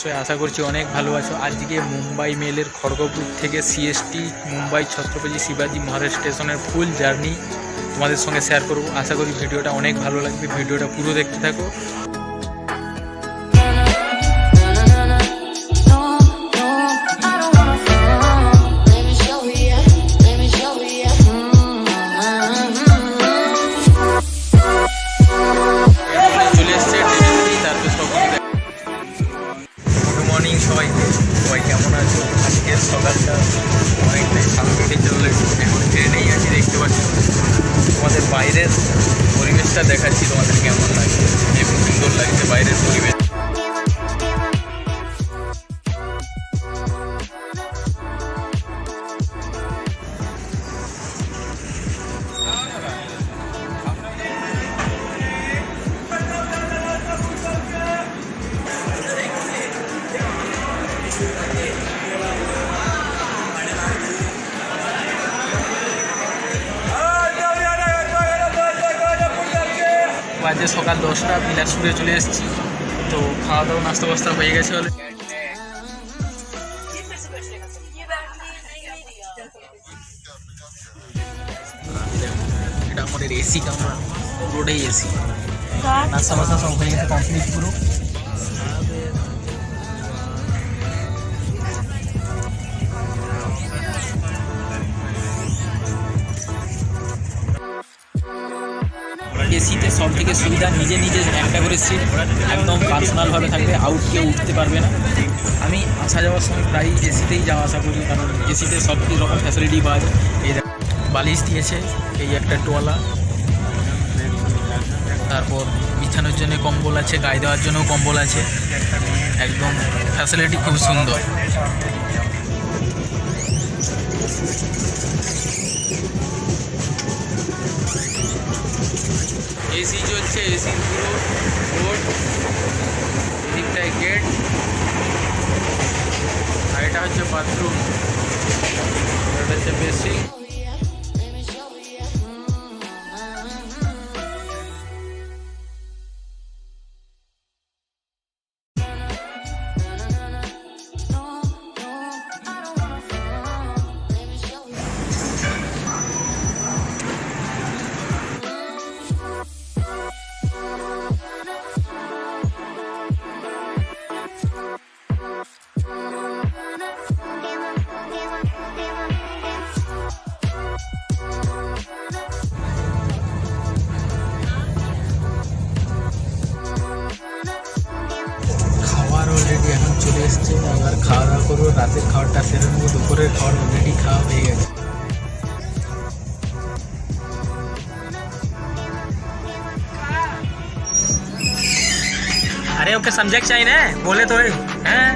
সবাই আশা করছি অনেক ভালো আছো। আজকে মুম্বাই মেলের খড়গপুর থেকে সিএসটি মুম্বাই ছত্রপতি শিবাজি মহারাজ স্টেশনের ফুল জার্নি তোমাদের সঙ্গে শেয়ার করব। আশা করি ভিডিওটা অনেক ভালো লাগবে, ভিডিওটা পুরো দেখতে থাকো। সবাই কেমন আছো? আজকের সকালটা অনেকটাই শান্তিতে চলে, এখন ট্রেনেই আছি। দেখতে পাচ্ছি তোমাদের বাইরের পরিবেশটা দেখাচ্ছি, তোমাদের কেমন লাগছে। খুব সুন্দর লাগছে বাইরের পরিবেশ। বাজে সকাল 10টা, বিলাসপুরে চলে এসেছি। তো খাওয়া দাওয়া নাস্তা বাস্তা হয়ে গেছে বলে এটা আমাদের এসি কামরা, রোডেই এসি। নাস্তা বাস্তা সব হয়ে গেছে কমপ্লিট পুরো। এসিতে সব থেকে সুবিধা, নিজে নিজে একটা করে সিট, একদম পার্সোনালভাবে থাকবে, আউট কেউ উঠতে পারবে না। আমি আসা যাওয়ার সময় প্রায় এসিতেই যাওয়া আসা করি, কারণ এসিতে সব রকম ফ্যাসিলিটি পাওয়া যায়। এই বালিশ দিয়েছে, এই একটা টোয়ালা, তারপর বিছানোর জন্য কম্বল আছে, গায়ে দেওয়ার জন্য কম্বল আছে। একদম ফ্যাসিলিটি খুব সুন্দর। এসি চলছে, এসির পুরো বোর্ড, এদিকটায় গেট, আর এটা হচ্ছে বাথরুম, এটা হচ্ছে বেসিং। অলরেডি এখন চলে এসছে, এবার খাওয়া দাওয়া করবো। রাতের খাবারটা সেরে নেবো, দুপুরের খাবার অলরেডি খাওয়া হয়ে গেছে। আরে ওকে समझे चाहिए ना, बोले तो हैं।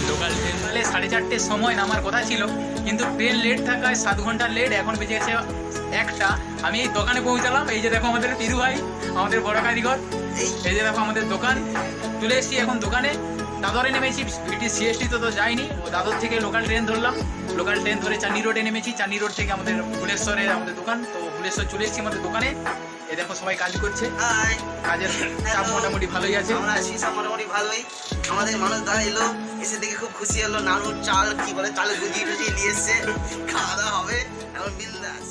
লোকাল ট্রেন বলে 4:30 সময় নামার কথা ছিল, কিন্তু ট্রেন লেট থাকায় 7 ঘন্টা লেট। এখন বেজে গেছে 1টা। আমি এই দোকানে পৌঁছালাম। এই যে দেখো আমাদের পিরু ভাই, আমাদের বড় কারিগর। এই যে দেখো আমাদের দোকান, চলে এসেছি এখন দোকানে। দাদরে নেমেছি, বিটি সিএসটি তো যাইনি, দাদর থেকে লোকাল ট্রেন ধরলাম। লোকাল ট্রেন ধরে চাঁদনি রোডে নেমেছি। চাঁদনি রোড থেকে আমাদের ভুলেশ্বরে আমাদের দোকান। তো ভুলেশ্বর চলে এসেছি আমাদের দোকানে। এই দেখো সবাই কাজ করছে, কাজের চাপ মোটামুটি ভালোই আছে। মোটামুটি ভালোই। আমাদের মানুষ দাঁড়া এলো, এসে দেখে খুব খুশি হলো। নানুর চাল কি বলে, চাল গুজিয়ে টুজিয়ে নিয়ে এসছে, খাওয়া দাওয়া হবে এখন বিন্দাস।